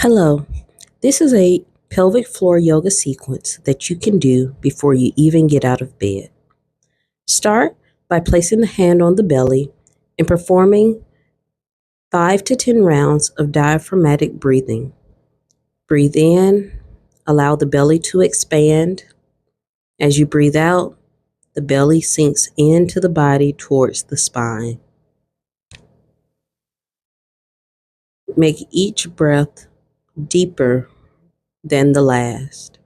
Hello, this is a pelvic floor yoga sequence that you can do before you even get out of bed. Start by placing the hand on the belly and performing 5 to 10 rounds of diaphragmatic breathing. Breathe in, allow the belly to expand. As you breathe out, the belly sinks into the body towards the spine. Make each breath deeper than the last.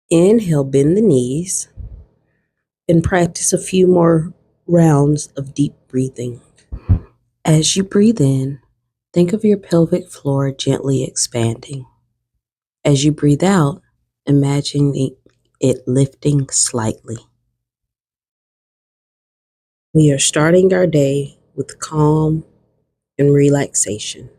Inhale, bend the knees, and practice a few more rounds of deep breathing. As you breathe in, think of your pelvic floor gently expanding. As you breathe out, imagine it lifting slightly. We are starting our day with calm and relaxation.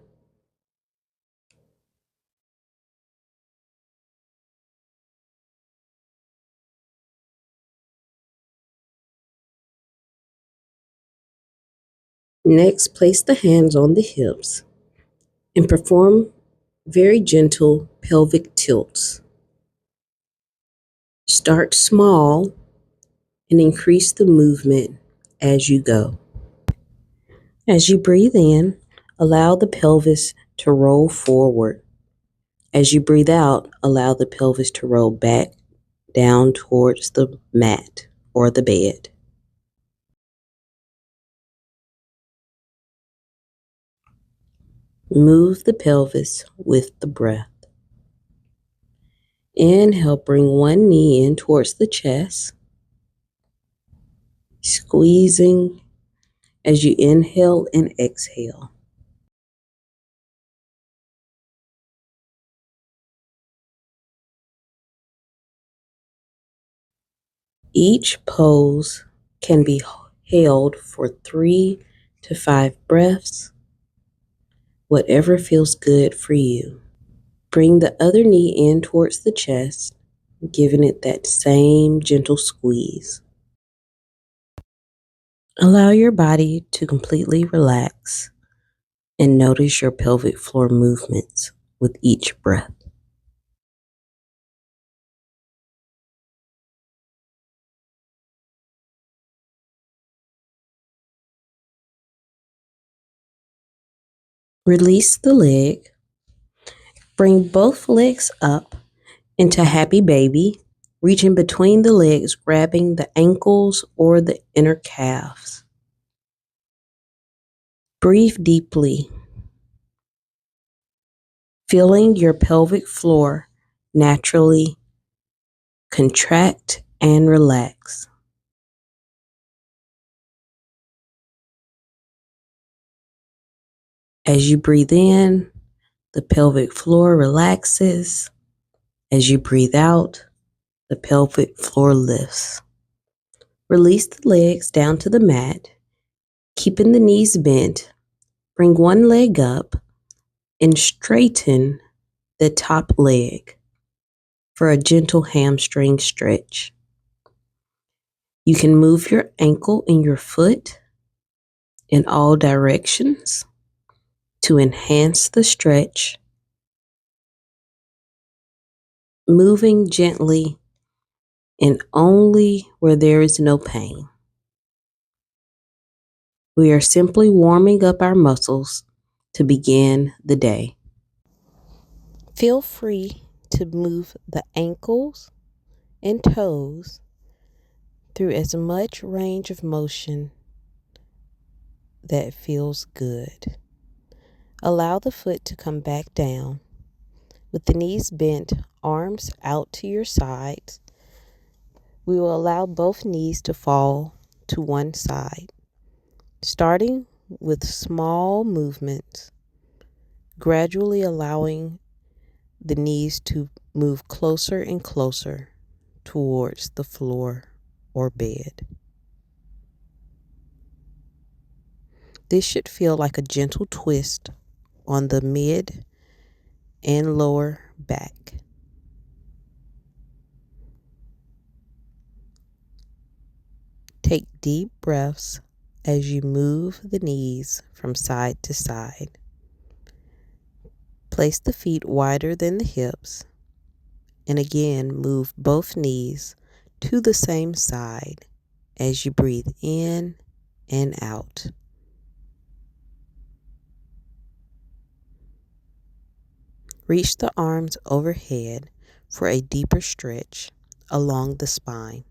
Next, place the hands on the hips and perform very gentle pelvic tilts. Start small and increase the movement as you go. As you breathe in, allow the pelvis to roll forward. As you breathe out, allow the pelvis to roll back down towards the mat or the bed. Move the pelvis with the breath. Inhale, bring one knee in towards the chest, squeezing as you inhale and exhale. Each pose can be held for 3 to 5 breaths, whatever feels good for you. Bring the other knee in towards the chest, giving it that same gentle squeeze. Allow your body to completely relax and notice your pelvic floor movements with each breath. Release the leg. Bring both legs up into happy baby, reaching between the legs, grabbing the ankles or the inner calves. Breathe deeply, feeling your pelvic floor naturally contract and relax. As you breathe in, the pelvic floor relaxes. As you breathe out, the pelvic floor lifts. Release the legs down to the mat, keeping the knees bent. Bring one leg up and straighten the top leg for a gentle hamstring stretch. You can move your ankle and your foot in all directions to enhance the stretch, moving gently and only where there is no pain. We are simply warming up our muscles to begin the day. Feel free to move the ankles and toes through as much range of motion that feels good. Allow the foot to come back down. With the knees bent, arms out to your sides, we will allow both knees to fall to one side. Starting with small movements, gradually allowing the knees to move closer and closer towards the floor or bed. This should feel like a gentle twist on the mid and lower back. Take deep breaths as you move the knees from side to side. Place the feet wider than the hips, and again move both knees to the same side as you breathe in and out. Reach the arms overhead for a deeper stretch along the spine.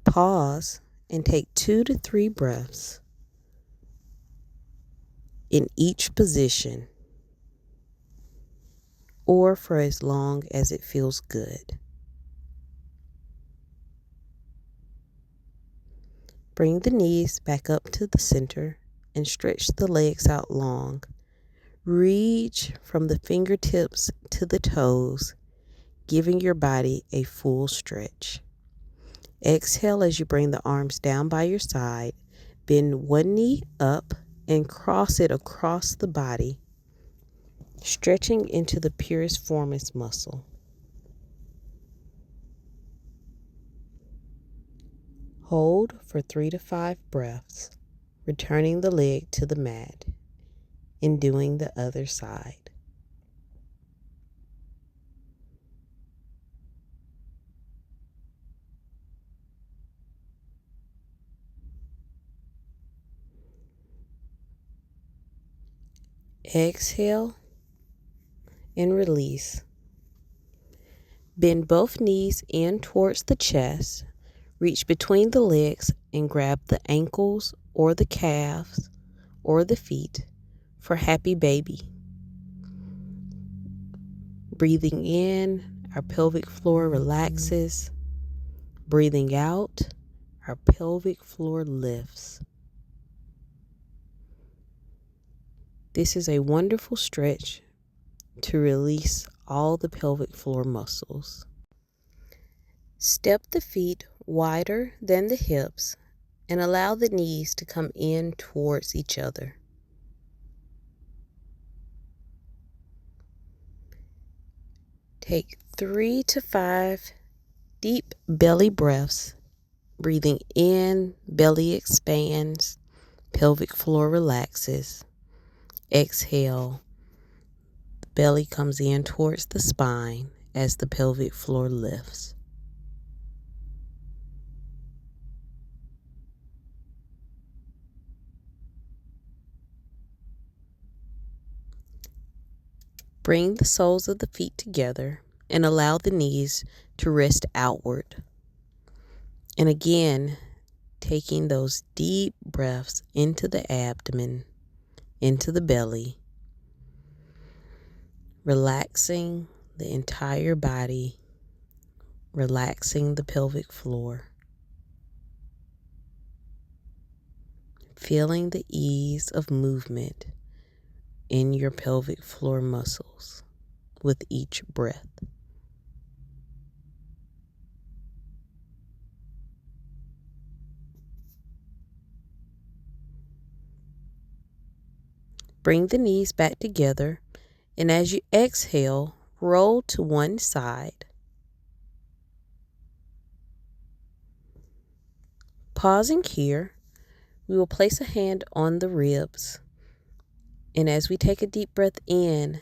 Pause and take 2 to 3 breaths in each position, or for as long as it feels good. Bring the knees back up to the center and stretch the legs out long. Reach from the fingertips to the toes, giving your body a full stretch. Exhale as you bring the arms down by your side. Bend one knee up and cross it across the body, stretching into the piriformis muscle. Hold for 3 to 5 breaths, returning the leg to the mat and doing the other side. Exhale and release. Bend both knees in towards the chest. Reach between the legs and grab the ankles or the calves or the feet for happy baby. Breathing in, our pelvic floor relaxes. Breathing out, our pelvic floor lifts. This is a wonderful stretch to release all the pelvic floor muscles. Step the feet wider than the hips and allow the knees to come in towards each other. Take 3 to 5 deep belly breaths. Breathing in, belly expands, pelvic floor relaxes. Exhale, the belly comes in towards the spine as the pelvic floor lifts. Bring the soles of the feet together and allow the knees to rest outward. And again, taking those deep breaths into the abdomen, into the belly, relaxing the entire body, relaxing the pelvic floor, feeling the ease of movement in your pelvic floor muscles with each breath. Bring the knees back together, and as you exhale, roll to one side. Pausing here, we will place a hand on the ribs, and as we take a deep breath in,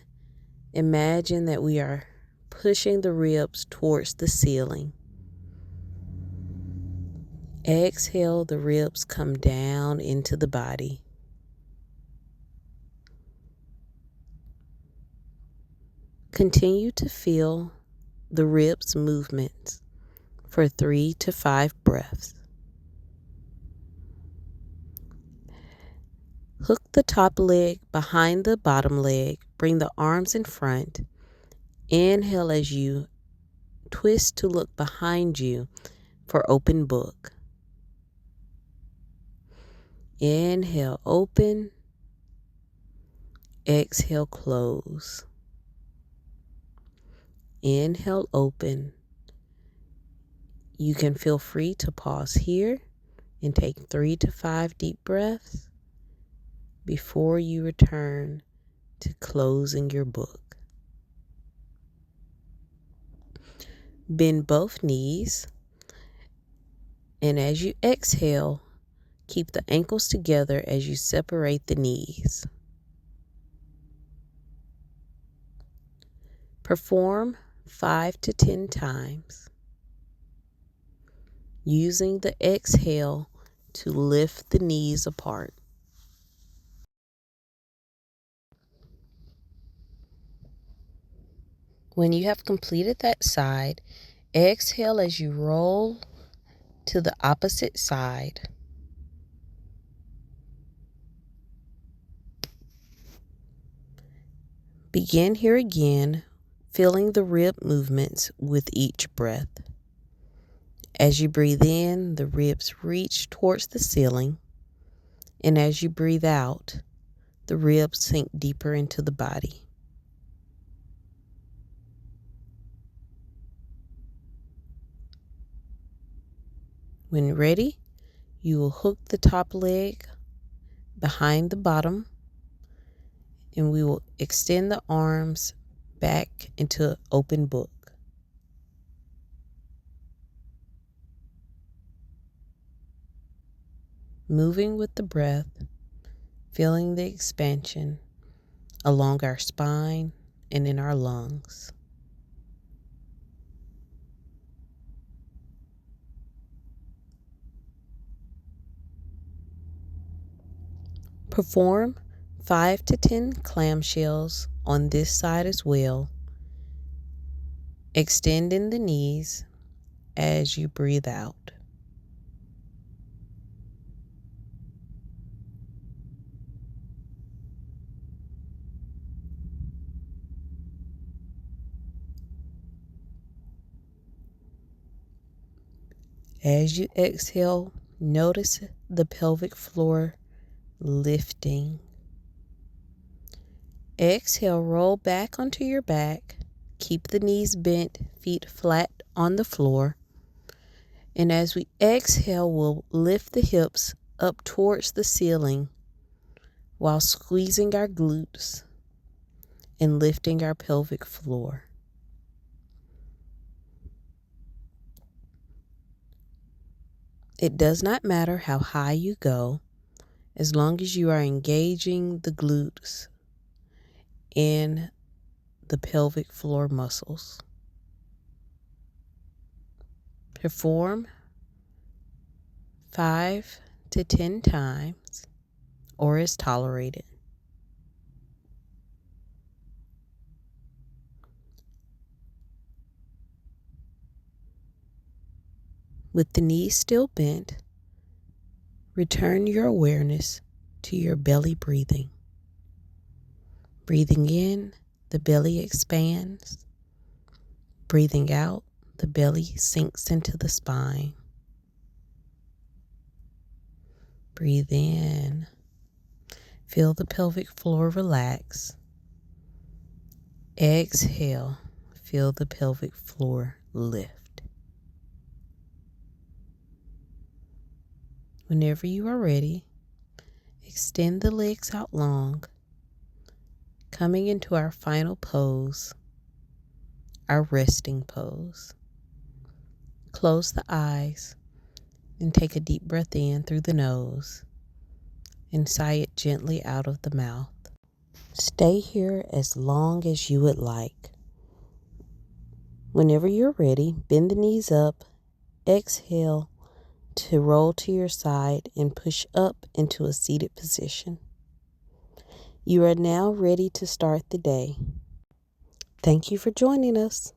imagine that we are pushing the ribs towards the ceiling. Exhale, the ribs come down into the body. Continue to feel the ribs movements for 3 to 5 breaths. Hook the top leg behind the bottom leg. Bring the arms in front. Inhale as you twist to look behind you for open book. Inhale, open. Exhale, close. Inhale, open. You can feel free to pause here and take 3 to 5 deep breaths before you return to closing your book. Bend both knees And as you exhale, keep the ankles together as you separate the knees. Perform 5 to 10 times, using the exhale to lift the knees apart. When you have completed that side, exhale as you roll to the opposite side. Begin here again, feeling the rib movements with each breath. As you breathe in, the ribs reach towards the ceiling, and as you breathe out, the ribs sink deeper into the body. When ready, you will hook the top leg behind the bottom, and we will extend the arms back into an open book. Moving with the breath, feeling the expansion along our spine and in our lungs. Perform 5 to 10 clamshells on this side as well, extending the knees as you breathe out. As you exhale, notice the pelvic floor lifting. Exhale, roll back onto your back. Keep the knees bent, feet flat on the floor. And as we exhale, we'll lift the hips up towards the ceiling while squeezing our glutes and lifting our pelvic floor. It does not matter how high you go, as long as you are engaging the glutes and the pelvic floor muscles. Perform 5 to 10 times or as tolerated. With the knees still bent, return your awareness to your belly breathing. Breathing in, the belly expands. Breathing out, the belly sinks into the spine. Breathe in. Feel the pelvic floor relax. Exhale. Feel the pelvic floor lift. Whenever you are ready, extend the legs out long, coming into our final pose, our resting pose. Close the eyes and take a deep breath in through the nose and sigh it gently out of the mouth. Stay here as long as you would like. Whenever you're ready, bend the knees up, exhale to roll to your side and push up into a seated position. You are now ready to start the day. Thank you for joining us.